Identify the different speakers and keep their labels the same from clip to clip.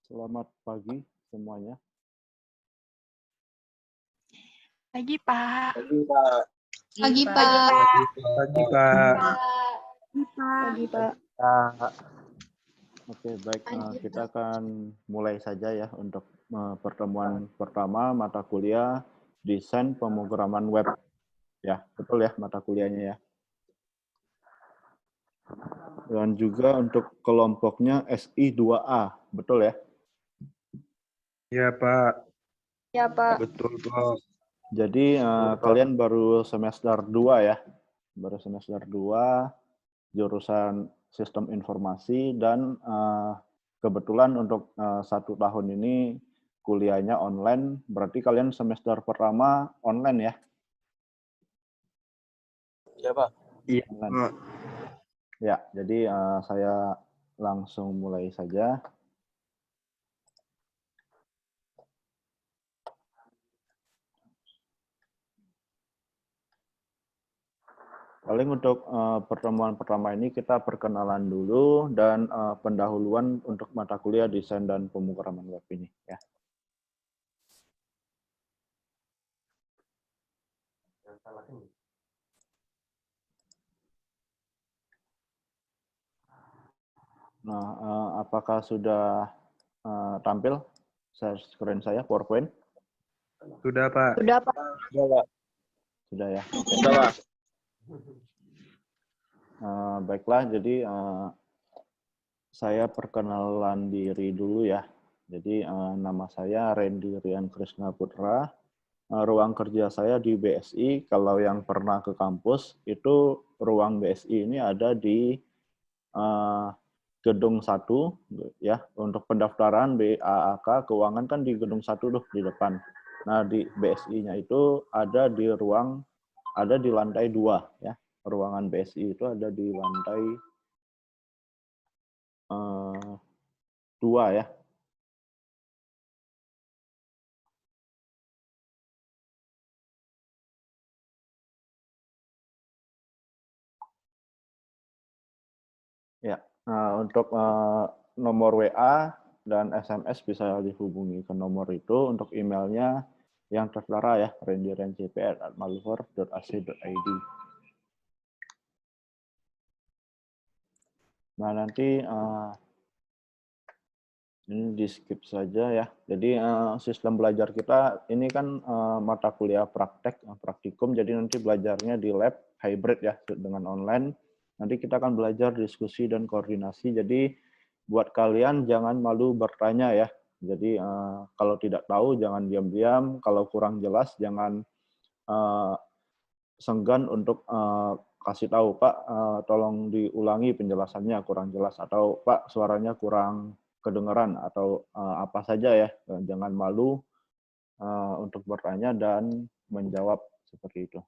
Speaker 1: Selamat pagi semuanya.
Speaker 2: Pagi, Pak.
Speaker 3: Pagi, Pak.
Speaker 4: Pagi, Pak.
Speaker 3: Pagi, Pak.
Speaker 4: Pagi, Pak.
Speaker 1: Oke, baik. Kita akan mulai saja ya untuk pertemuan pertama mata kuliah desain pemrograman web. Ya, betul ya mata kuliahnya ya. Dan juga untuk kelompoknya SI2A, betul ya?
Speaker 3: Ya, Pak.
Speaker 4: Ya, Pak.
Speaker 3: Betul, Pak.
Speaker 1: Jadi kalian baru semester 2 ya. Baru semester 2 jurusan sistem informasi dan kebetulan untuk 1 tahun ini kuliahnya online, berarti kalian semester pertama online ya?
Speaker 3: Ya, Pak. Iya,
Speaker 1: Online.
Speaker 3: Pak.
Speaker 1: Ya, jadi saya langsung mulai saja. Paling untuk pertemuan pertama ini kita perkenalan dulu dan pendahuluan untuk mata kuliah desain dan pemrograman web ini ya. Nah, apakah sudah tampil share screen saya PowerPoint?
Speaker 3: Sudah, Pak.
Speaker 4: Sudah, Pak.
Speaker 3: Sudah, Pak.
Speaker 1: Sudah ya.
Speaker 3: Sudah, Pak.
Speaker 1: Baiklah, jadi saya perkenalan diri dulu ya. Jadi nama saya Randy Rian Krishna Putra. Ruang kerja saya di BSI. Kalau yang pernah ke kampus itu ruang BSI ini ada di gedung 1 ya. Untuk pendaftaran BAAK keuangan kan di gedung 1 tuh di depan. Nah, di BSI-nya itu ada di lantai 2 ya. Ruangan BSI itu ada di lantai 2 ya. Ya, untuk nomor WA dan SMS bisa dihubungi ke nomor itu. Untuk emailnya yang tertera ya, randyrancp@malware.ac.id. Nah, nanti ini di skip saja ya. Jadi sistem belajar kita ini kan mata kuliah praktikum. Jadi nanti belajarnya di lab hybrid ya dengan online. Nanti kita akan belajar diskusi dan koordinasi. Jadi buat kalian jangan malu bertanya ya. Jadi kalau tidak tahu jangan diam-diam. Kalau kurang jelas jangan senggan untuk kasih tahu, Pak, tolong diulangi penjelasannya kurang jelas, atau Pak suaranya kurang kedengaran, atau apa saja ya. Jangan malu untuk bertanya dan menjawab seperti itu.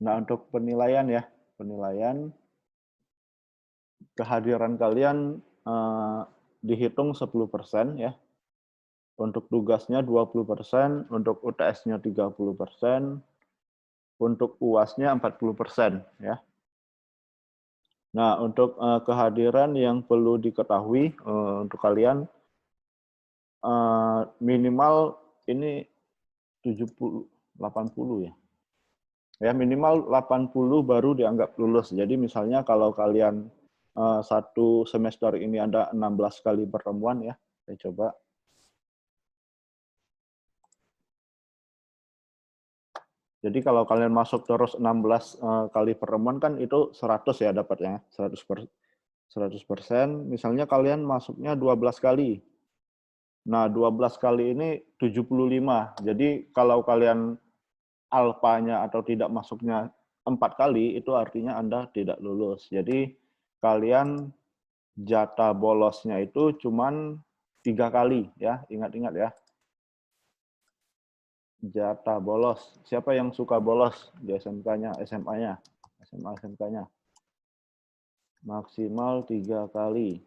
Speaker 1: Nah, untuk penilaian ya, penilaian kehadiran kalian dihitung 10% ya. Untuk tugasnya 20%, untuk UTS-nya 30%, untuk UAS-nya 40% ya. Nah, untuk kehadiran yang perlu diketahui untuk kalian minimal ini 70 80 ya. Ya, minimal 80 baru dianggap lulus. Jadi misalnya kalau kalian satu semester ini ada 16 kali pertemuan ya. Saya coba. Jadi kalau kalian masuk terus 16 kali pertemuan kan itu 100 ya dapatnya, 100%. Misalnya kalian masuknya 12 kali. Nah, 12 kali ini 75. Jadi kalau kalian alfanya atau tidak masuknya 4 kali, itu artinya Anda tidak lulus. Jadi kalian jatah bolosnya itu cuman 3 kali ya, ingat-ingat ya. Jatah bolos. Siapa yang suka bolos di SMK-nya, SMA-nya? SMA, SMK-nya. Maksimal 3 kali.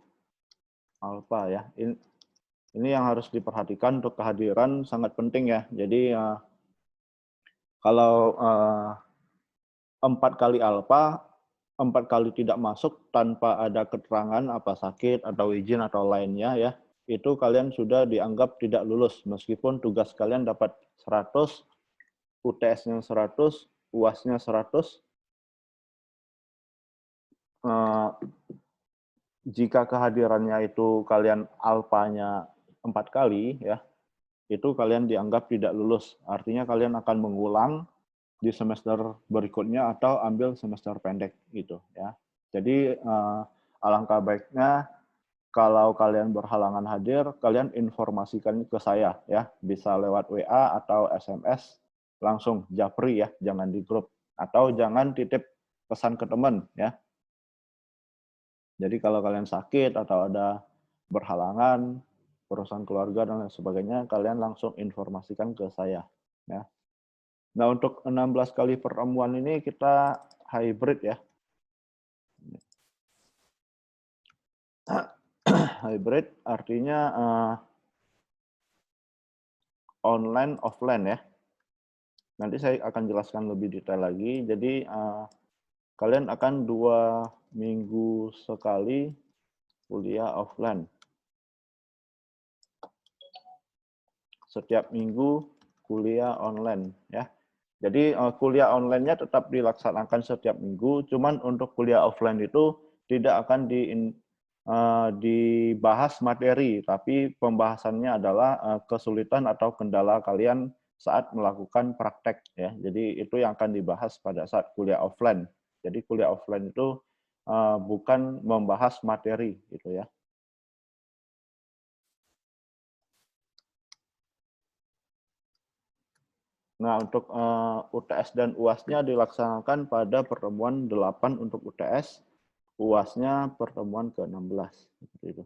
Speaker 1: Alfa ya. Ini yang harus diperhatikan untuk kehadiran sangat penting ya. Jadi kalau 4 kali alfa 4 kali tidak masuk tanpa ada keterangan apa sakit atau izin atau lainnya ya, itu kalian sudah dianggap tidak lulus meskipun tugas kalian dapat 100, UTS-nya 100, UAS-nya 100. Jika kehadirannya itu kalian alpanya 4 kali ya, itu kalian dianggap tidak lulus. Artinya kalian akan mengulang di semester berikutnya atau ambil semester pendek gitu ya. Jadi alangkah baiknya kalau kalian berhalangan hadir, kalian informasikan ke saya ya, bisa lewat WA atau SMS langsung japri ya, jangan di grup atau jangan titip pesan ke teman ya. Jadi kalau kalian sakit atau ada berhalangan, urusan keluarga dan lain sebagainya, kalian langsung informasikan ke saya ya. Nah, untuk 16 kali pertemuan ini kita hybrid ya. Hybrid artinya online offline ya. Nanti saya akan jelaskan lebih detail lagi. Jadi kalian akan 2 minggu sekali kuliah offline. Setiap minggu kuliah online ya. Jadi kuliah online-nya tetap dilaksanakan setiap minggu, cuman untuk kuliah offline itu tidak akan dibahas materi, tapi pembahasannya adalah kesulitan atau kendala kalian saat melakukan praktek ya. Jadi itu yang akan dibahas pada saat kuliah offline. Jadi kuliah offline itu bukan membahas materi gitu ya. Nah, untuk UTS dan UAS-nya dilaksanakan pada pertemuan 8 untuk UTS, UAS-nya pertemuan ke-16. Seperti itu.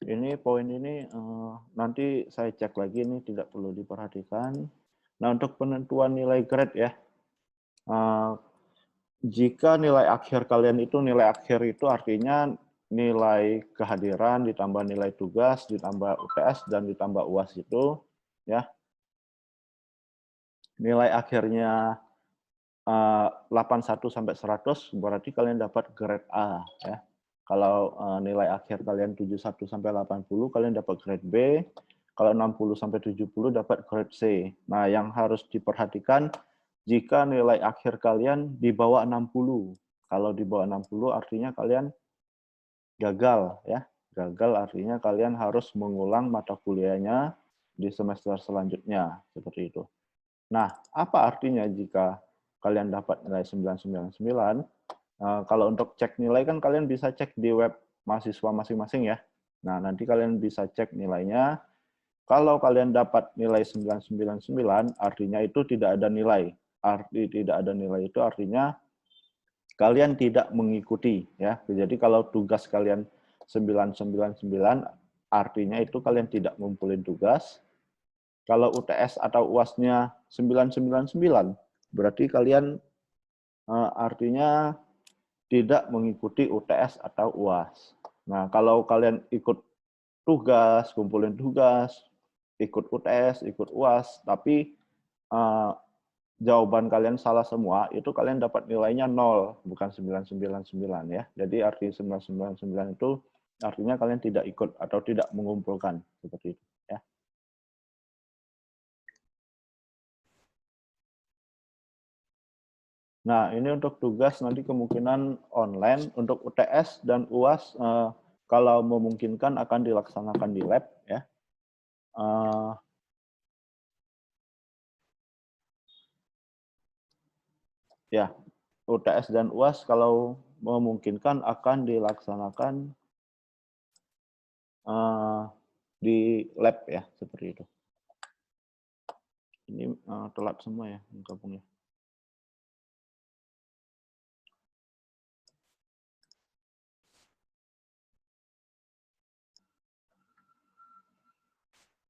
Speaker 1: Ini poin ini nanti saya cek lagi, ini tidak perlu diperhatikan. Nah, untuk penentuan nilai grade ya, jika nilai akhir kalian itu, nilai akhir itu artinya nilai kehadiran ditambah nilai tugas, ditambah UTS, dan ditambah UAS itu, ya. Nilai akhirnya 81 sampai 100, berarti kalian dapat grade A. Ya. Kalau nilai akhir kalian 71 sampai 80, kalian dapat grade B. Kalau 60 sampai 70 dapat grade C. Nah, yang harus diperhatikan jika nilai akhir kalian di bawah 60. Kalau di bawah 60 artinya kalian gagal ya. Gagal artinya kalian harus mengulang mata kuliahnya di semester selanjutnya seperti itu. Nah, apa artinya jika kalian dapat nilai 999? Kalau untuk cek nilai kan kalian bisa cek di web mahasiswa masing-masing ya. Nah, nanti kalian bisa cek nilainya. Kalau kalian dapat nilai 999, artinya itu tidak ada nilai. Arti tidak ada nilai itu artinya kalian tidak mengikuti ya. Jadi kalau tugas kalian 999, artinya itu kalian tidak ngumpulin tugas. Kalau UTS atau UAS-nya 999, berarti kalian artinya tidak mengikuti UTS atau UAS. Nah, kalau kalian ikut tugas, kumpulin tugas, ikut UTS, ikut UAS, tapi jawaban kalian salah semua, itu kalian dapat nilainya 0, bukan 999 ya. Jadi arti 999 itu artinya kalian tidak ikut atau tidak mengumpulkan, seperti itu ya. Nah, ini untuk tugas nanti kemungkinan online. Untuk UTS dan UAS, kalau memungkinkan akan dilaksanakan di lab. Ya, ya, UTS dan UAS kalau memungkinkan akan dilaksanakan di lab ya, seperti itu. Ini telat semua ya, gabungnya.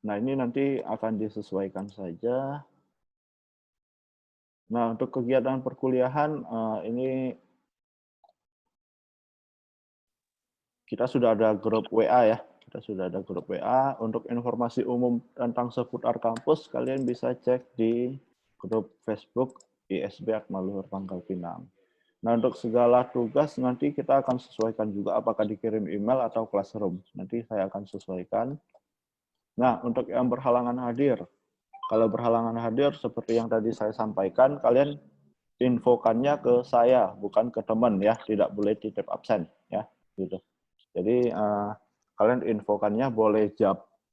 Speaker 1: Nah, ini nanti akan disesuaikan saja. Nah, untuk kegiatan perkuliahan ini kita sudah ada grup WA ya. Kita sudah ada grup WA. Untuk informasi umum tentang seputar kampus, kalian bisa cek di grup Facebook ISB Akmaluhur Pangkal Pinang. Nah, untuk segala tugas nanti kita akan sesuaikan juga apakah dikirim email atau classroom. Nanti saya akan sesuaikan. Nah, untuk yang berhalangan hadir, kalau berhalangan hadir seperti yang tadi saya sampaikan, kalian infokannya ke saya, bukan ke teman ya. Tidak boleh titip absen ya, gitu. Jadi kalian infokannya boleh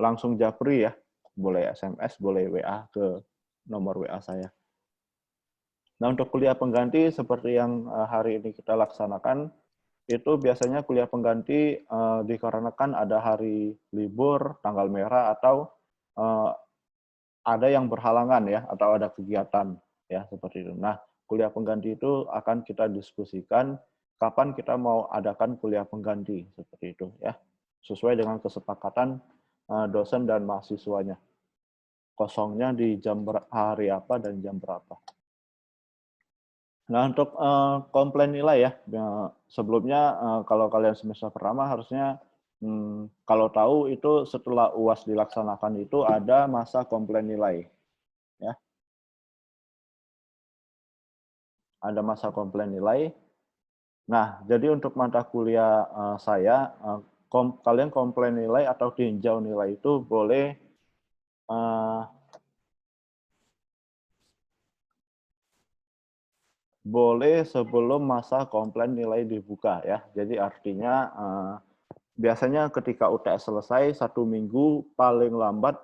Speaker 1: langsung japri ya, boleh SMS, boleh WA ke nomor WA saya. Nah, untuk kuliah pengganti seperti yang hari ini kita laksanakan, itu biasanya kuliah pengganti dikarenakan ada hari libur, tanggal merah, atau ada yang berhalangan ya, atau ada kegiatan ya seperti itu. Nah, kuliah pengganti itu akan kita diskusikan kapan kita mau adakan kuliah pengganti seperti itu ya, sesuai dengan kesepakatan dosen dan mahasiswanya. Kosongnya di jam hari apa dan jam berapa. Nah, untuk komplain nilai ya, sebelumnya kalau kalian semester pertama harusnya kalau tahu itu setelah UAS dilaksanakan itu ada masa komplain nilai. Ya. Ada masa komplain nilai. Nah, jadi untuk mata kuliah saya, kalian komplain nilai atau tinjau nilai itu boleh boleh sebelum masa komplain nilai dibuka ya. Jadi artinya biasanya ketika UTS selesai 1 minggu paling lambat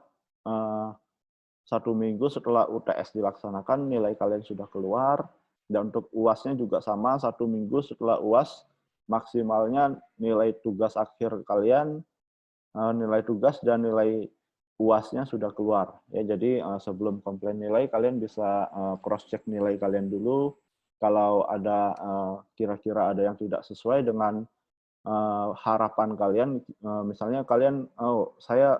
Speaker 1: 1 minggu setelah UTS dilaksanakan nilai kalian sudah keluar, dan untuk UAS-nya juga sama 1 minggu setelah UAS maksimalnya nilai tugas akhir kalian, nilai tugas dan nilai UAS-nya sudah keluar ya. Jadi sebelum komplain nilai kalian bisa cross check nilai kalian dulu. Kalau ada kira-kira ada yang tidak sesuai dengan harapan kalian, misalnya kalian, saya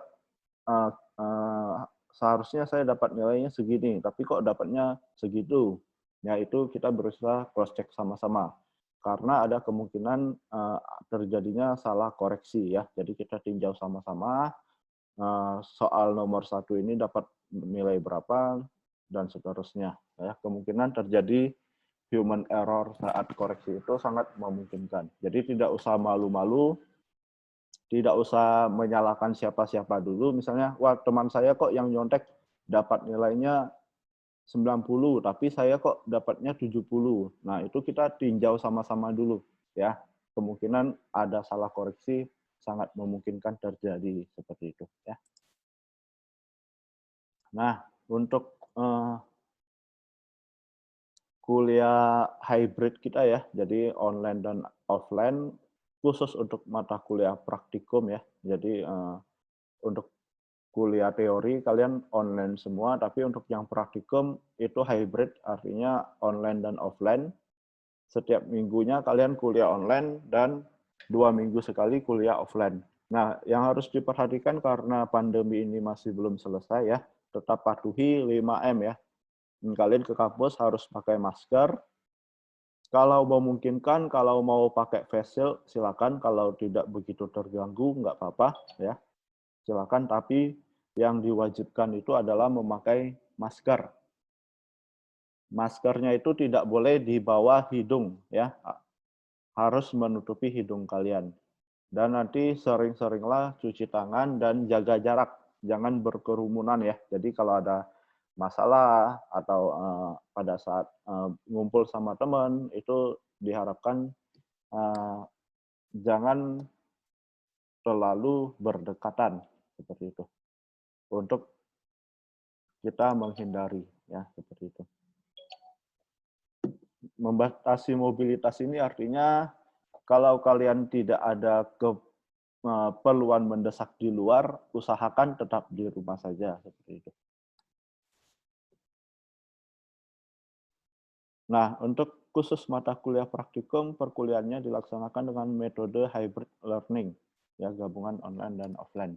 Speaker 1: seharusnya saya dapat nilainya segini, tapi kok dapatnya segitu. Ya itu kita berusaha cross check sama-sama. Karena ada kemungkinan terjadinya salah koreksi ya. Jadi kita tinjau sama-sama soal nomor 1 ini dapat nilai berapa dan seterusnya. Ya, kemungkinan terjadi human error saat koreksi itu sangat memungkinkan. Jadi tidak usah malu-malu, tidak usah menyalahkan siapa-siapa dulu. Misalnya, wah teman saya kok yang nyontek dapat nilainya 90, tapi saya kok dapatnya 70. Nah, itu kita tinjau sama-sama dulu ya. Kemungkinan ada salah koreksi sangat memungkinkan terjadi seperti itu ya. Nah, untuk kuliah hybrid kita ya, jadi online dan offline, khusus untuk mata kuliah praktikum ya. Jadi untuk kuliah teori kalian online semua, tapi untuk yang praktikum itu hybrid, artinya online dan offline. Setiap minggunya kalian kuliah online dan 2 minggu sekali kuliah offline. Nah, yang harus diperhatikan karena pandemi ini masih belum selesai ya, tetap patuhi 5M ya. Kalian ke kampus harus pakai masker. Kalau memungkinkan, kalau mau pakai face shield, silakan. Kalau tidak begitu terganggu, nggak apa-apa ya. Silakan. Tapi yang diwajibkan itu adalah memakai masker. Maskernya itu tidak boleh di bawah hidung ya. Harus menutupi hidung kalian. Dan nanti sering-seringlah cuci tangan dan jaga jarak. Jangan berkerumunan ya. Jadi kalau ada masalah atau pada saat ngumpul sama teman itu diharapkan jangan terlalu berdekatan seperti itu untuk kita menghindari ya seperti itu. Membatasi mobilitas ini artinya kalau kalian tidak ada keperluan mendesak di luar, usahakan tetap di rumah saja seperti itu. Nah, untuk khusus mata kuliah praktikum, perkuliahannya dilaksanakan dengan metode hybrid learning, ya gabungan online dan offline.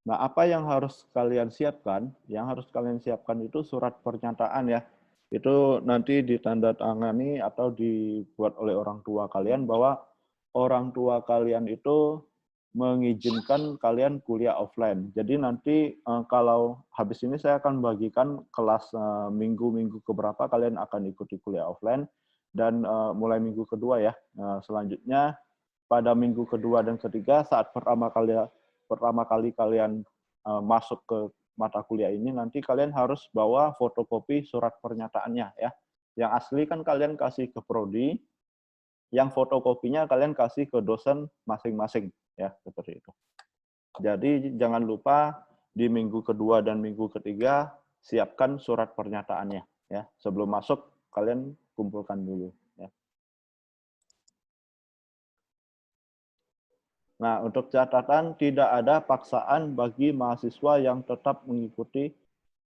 Speaker 1: Nah, apa yang harus kalian siapkan? Yang harus kalian siapkan itu surat pernyataan ya. Itu nanti ditandatangani atau dibuat oleh orang tua kalian bahwa orang tua kalian itu mengizinkan kalian kuliah offline. Jadi nanti kalau habis ini saya akan bagikan kelas minggu-minggu keberapa kalian akan ikuti kuliah offline dan mulai minggu kedua ya. Selanjutnya pada minggu kedua dan ketiga saat pertama kali kalian masuk ke mata kuliah ini, nanti kalian harus bawa fotokopi surat pernyataannya ya. Yang asli kan kalian kasih ke prodi, yang fotokopinya kalian kasih ke dosen masing-masing ya, seperti itu. Jadi jangan lupa di minggu kedua dan minggu ketiga siapkan surat pernyataannya ya. Sebelum masuk kalian kumpulkan dulu ya. Nah, untuk catatan, tidak ada paksaan bagi mahasiswa yang tetap mengikuti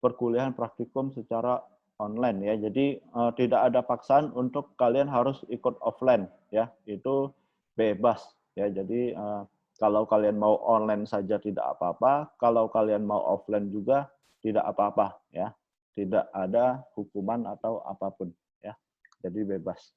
Speaker 1: perkuliahan praktikum secara online ya. Jadi tidak ada paksaan untuk kalian harus ikut offline ya. Itu bebas ya. Jadi kalau kalian mau online saja tidak apa-apa, kalau kalian mau offline juga tidak apa-apa ya. Tidak ada hukuman atau apapun ya. Jadi bebas.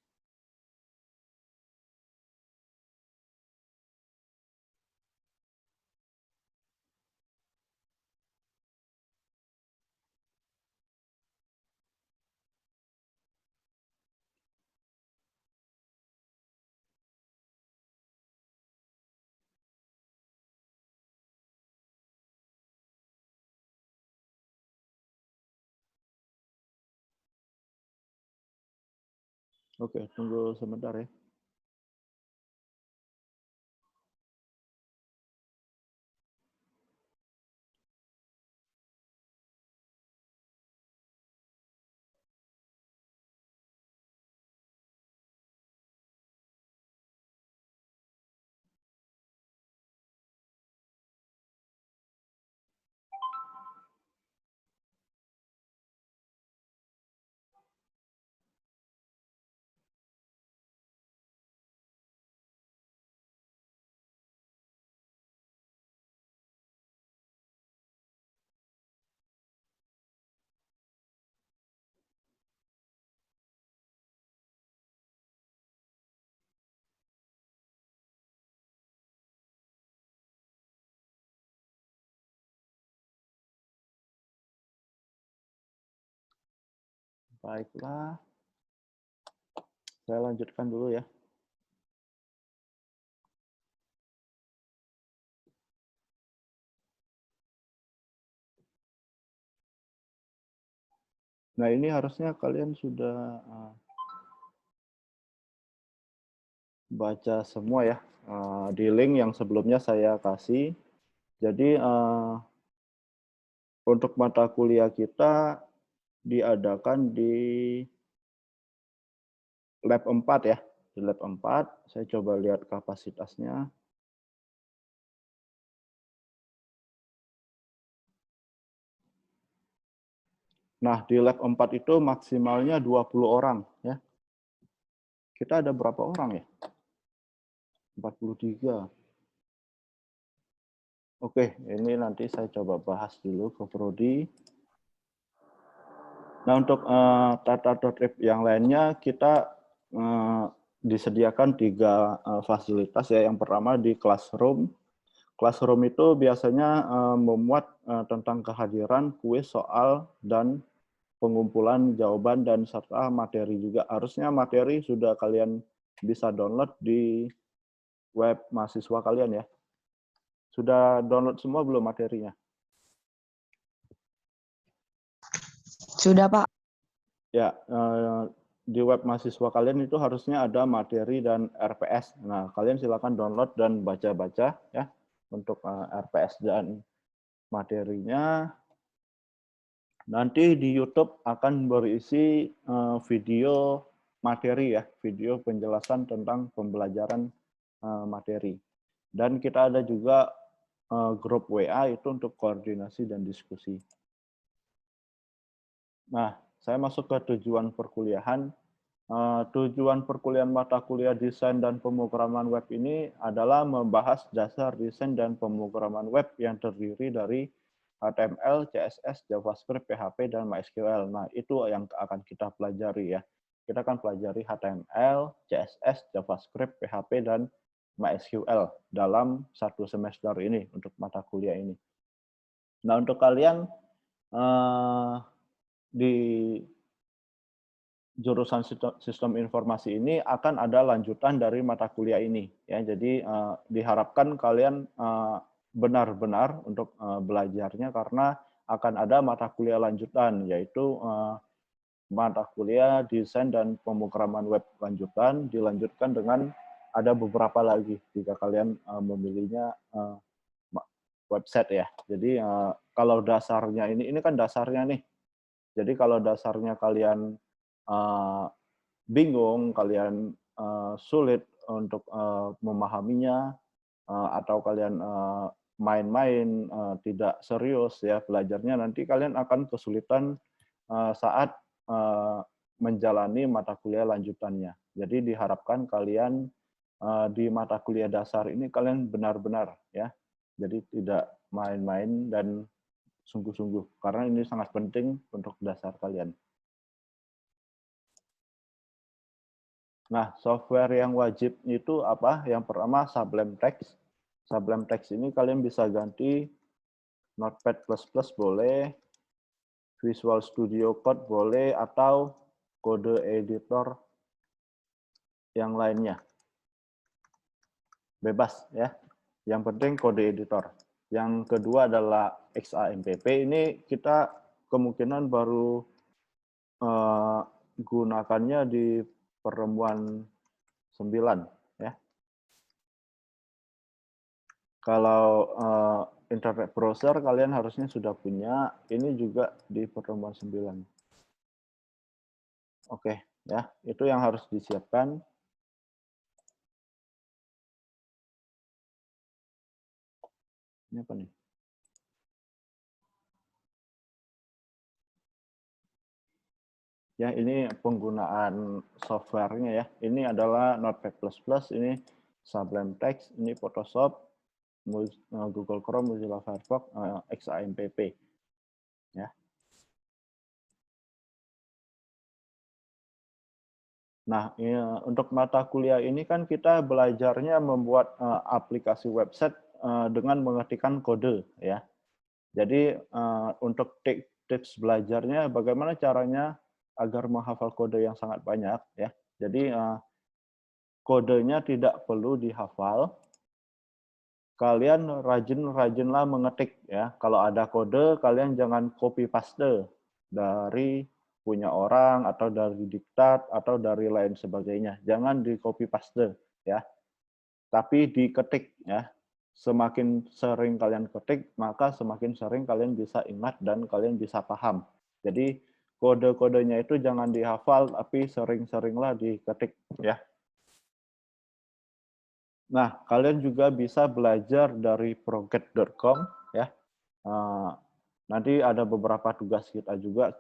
Speaker 1: Oke, tunggu sebentar ya. Baiklah. Saya lanjutkan dulu ya. Nah, ini harusnya kalian sudah baca semua ya di link yang sebelumnya saya kasih. Jadi untuk mata kuliah kita diadakan di lab 4 ya. Di lab 4, saya coba lihat kapasitasnya. Nah, di lab 4 itu maksimalnya 20 orang ya. Kita ada berapa orang ya? 43. Oke, ini nanti saya coba bahas dulu ke prodi. Nah, untuk tata tertib yang lainnya kita disediakan 3 fasilitas ya. Yang pertama di classroom. Classroom itu biasanya memuat tentang kehadiran, kuis, soal, dan pengumpulan jawaban dan serta materi juga. Harusnya materi sudah kalian bisa download di web mahasiswa kalian ya. Sudah download semua belum materinya?
Speaker 5: Sudah, Pak.
Speaker 1: Ya, di web mahasiswa kalian itu harusnya ada materi dan RPS. Nah, kalian silakan download dan baca-baca ya untuk RPS dan materinya. Nanti di YouTube akan berisi video materi ya, video penjelasan tentang pembelajaran materi. Dan kita ada juga grup WA itu untuk koordinasi dan diskusi. Nah, saya masuk ke tujuan perkuliahan. Tujuan perkuliahan mata kuliah desain dan pemrograman web ini adalah membahas dasar desain dan pemrograman web yang terdiri dari HTML, CSS, JavaScript, PHP, dan MySQL. Nah, itu yang akan kita pelajari ya. Kita akan pelajari HTML, CSS, JavaScript, PHP, dan MySQL dalam satu semester ini untuk mata kuliah ini. Nah, untuk kalian di jurusan sistem informasi ini akan ada lanjutan dari mata kuliah ini ya. Jadi diharapkan kalian benar-benar untuk belajarnya karena akan ada mata kuliah lanjutan yaitu mata kuliah desain dan pemrograman web lanjutan dilanjutkan dengan ada beberapa lagi jika kalian memilihnya website ya. Jadi kalau dasarnya ini kan dasarnya nih. Jadi kalau dasarnya kalian bingung, kalian sulit untuk memahaminya, atau kalian main-main, tidak serius ya belajarnya, nanti kalian akan kesulitan saat menjalani mata kuliah lanjutannya. Jadi diharapkan kalian di mata kuliah dasar ini kalian benar-benar ya, jadi tidak main-main dan sungguh-sungguh, karena ini sangat penting untuk dasar kalian. Nah, software yang wajib itu apa? Yang pertama Sublime Text. Sublime Text ini kalian bisa ganti Notepad++ boleh, Visual Studio Code boleh, atau kode editor yang lainnya. Bebas ya. Yang penting kode editor. Yang kedua adalah XAMPP. Ini kita kemungkinan baru gunakannya di pertemuan 9 ya. Kalau internet browser kalian harusnya sudah punya, ini juga di pertemuan 9. Oke ya, itu yang harus disiapkan. Ini apa nih? Ya, ini penggunaan softwarenya ya. Ini adalah Notepad++, ini Sublime Text, ini Photoshop, Google Chrome, Mozilla Firefox, XAMPP. Ya. Nah, untuk mata kuliah ini kan kita belajarnya membuat aplikasi website dengan mengetikkan kode ya. Jadi untuk tips belajarnya bagaimana caranya agar menghafal kode yang sangat banyak ya. Jadi kodenya tidak perlu dihafal. Kalian rajin-rajinlah mengetik ya. Kalau ada kode kalian jangan copy paste dari punya orang atau dari diktat atau dari lain sebagainya. Jangan di copy paste ya. Tapi diketik ya. Semakin sering kalian ketik, maka semakin sering kalian bisa ingat dan kalian bisa paham. Jadi kode-kodenya itu jangan dihafal, tapi sering-seringlah diketik ya. Nah, kalian juga bisa belajar dari proget.com ya. Nanti ada beberapa tugas kita juga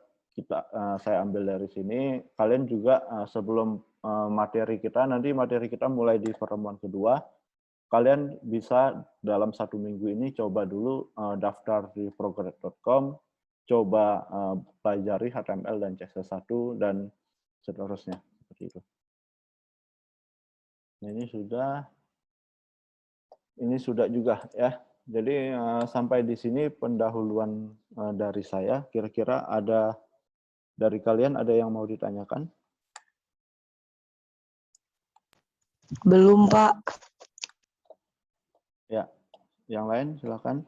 Speaker 1: saya ambil dari sini. Kalian juga sebelum materi kita, nanti materi kita mulai di pertemuan kedua. Kalian bisa dalam 1 minggu ini coba dulu daftar di proget.com, coba pelajari HTML dan CSS1 dan seterusnya seperti itu. Nah, ini sudah juga ya. Jadi sampai di sini pendahuluan dari saya. Kira-kira ada dari kalian ada yang mau ditanyakan?
Speaker 5: Belum, Pak.
Speaker 1: Ya, yang lain silakan.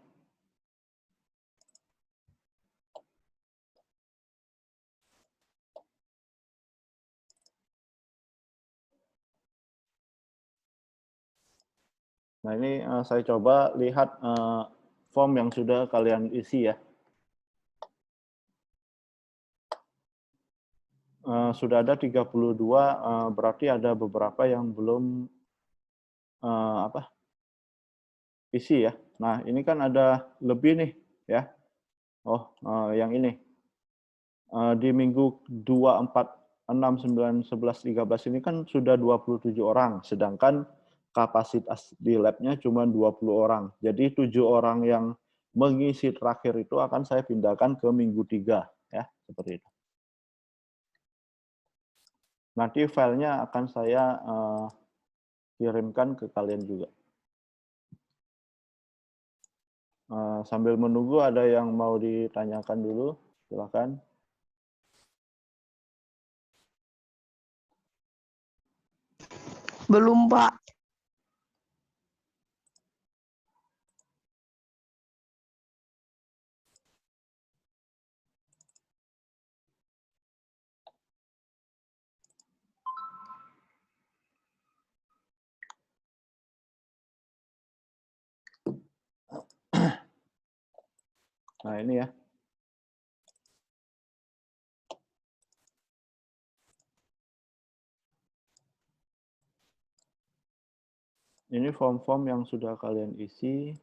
Speaker 1: Nah, ini saya coba lihat form yang sudah kalian isi ya. Sudah ada 32, berarti ada beberapa yang belum isi ya. Nah, ini kan ada lebih nih ya. Oh, yang ini. Di minggu 24 6, 9, 11, 13 ini kan sudah 27 orang, sedangkan kapasitas di lab-nya cuma 20 orang. Jadi 7 orang yang mengisi terakhir itu akan saya pindahkan ke minggu 3, ya, seperti itu. Nanti filenya akan saya kirimkan ke kalian juga. Sambil menunggu ada yang mau ditanyakan dulu, silakan.
Speaker 5: Belum, Pak.
Speaker 1: Nah, ini ya. Ini form-form yang sudah kalian isi.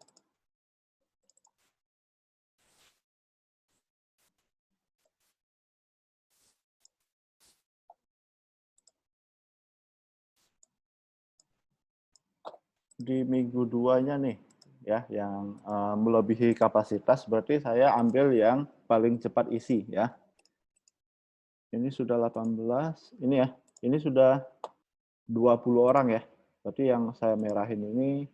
Speaker 1: Di minggu 2-nya nih, ya, yang melebihi kapasitas, berarti saya ambil yang paling cepat isi, ya. Ini sudah 18, ini ya, ini sudah 20 orang ya. Berarti yang saya merahin ini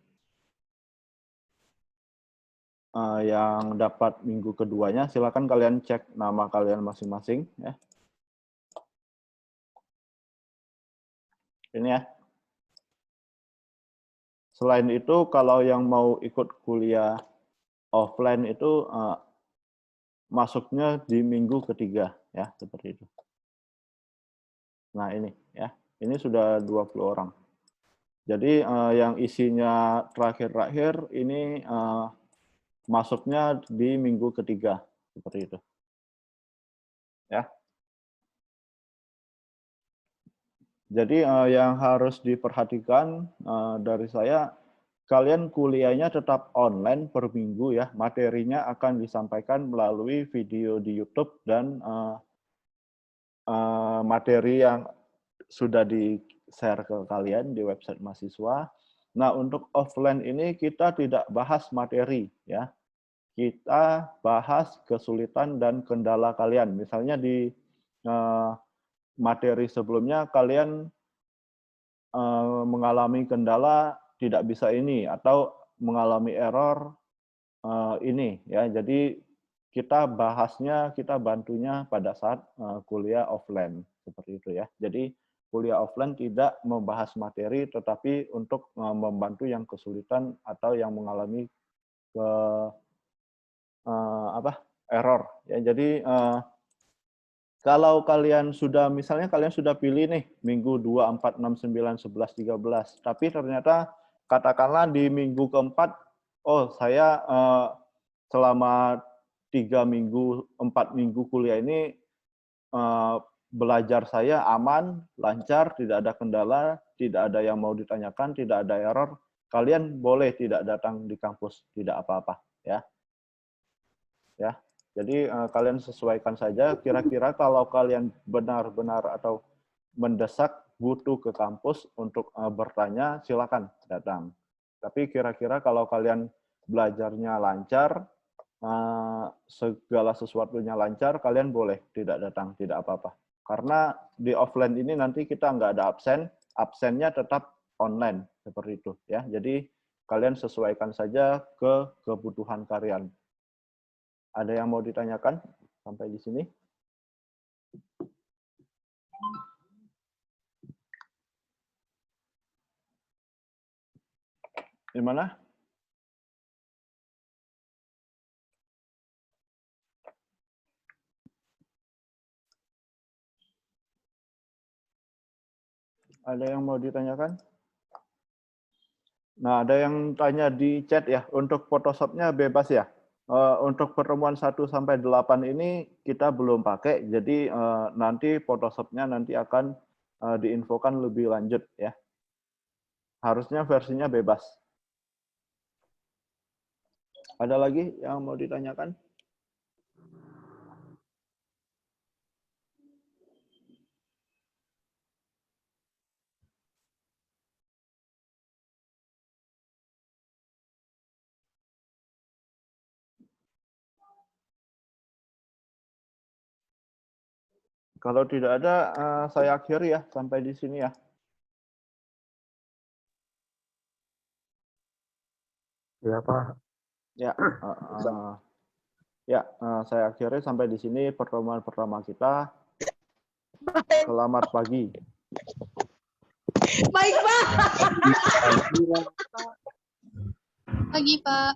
Speaker 1: yang dapat minggu keduanya, silakan kalian cek nama kalian masing-masing, ya. Ini ya. Selain itu, kalau yang mau ikut kuliah offline itu masuknya di minggu ketiga, ya, seperti itu. Nah, ini ya. Ini sudah 20 orang. Jadi yang isinya terakhir-terakhir ini masuknya di minggu ketiga, seperti itu. Ya. Jadi yang harus diperhatikan dari saya, kalian kuliahnya tetap online per minggu ya. Materinya akan disampaikan melalui video di YouTube dan materi yang sudah di-share ke kalian di website mahasiswa. Nah, untuk offline ini kita tidak bahas materi ya. Kita bahas kesulitan dan kendala kalian. Misalnya di materi sebelumnya kalian mengalami kendala tidak bisa ini atau mengalami error ini ya. Jadi kita bahasnya, kita bantunya pada saat kuliah offline seperti itu ya. Jadi kuliah offline tidak membahas materi tetapi untuk membantu yang kesulitan atau yang mengalami error ya. Jadi kalau kalian sudah, misalnya kalian sudah pilih nih, minggu 2, 4, 6, 9, 11, 13, tapi ternyata katakanlah di minggu keempat, oh saya selama 3 minggu, 4 minggu kuliah ini belajar saya aman, lancar, tidak ada kendala, tidak ada yang mau ditanyakan, tidak ada error, kalian boleh tidak datang di kampus, tidak apa-apa, ya. Ya. Jadi kalian sesuaikan saja, kira-kira kalau kalian benar-benar atau mendesak butuh ke kampus untuk bertanya, silakan datang. Tapi kira-kira kalau kalian belajarnya lancar, segala sesuatunya lancar, kalian boleh tidak datang, tidak apa-apa. Karena di offline ini nanti kita nggak ada absen, absennya tetap online, seperti itu. Ya. Jadi kalian sesuaikan saja ke kebutuhan kalian. Ada yang mau ditanyakan sampai di sini? Di mana? Ada yang mau ditanyakan? Nah, ada yang tanya di chat ya, untuk Photoshop-nya bebas ya? Untuk pertemuan 1 sampai 8 ini kita belum pakai, jadi nanti Photoshop-nya nanti akan diinfokan lebih lanjut ya. Harusnya versinya bebas. Ada lagi yang mau ditanyakan? Kalau tidak ada, saya akhiri ya sampai di sini ya.
Speaker 3: Iya, Pak.
Speaker 1: Ya, saya akhiri sampai di sini pertemuan pertama kita. Selamat pagi.
Speaker 4: Baik, Pak. Pagi, Pak.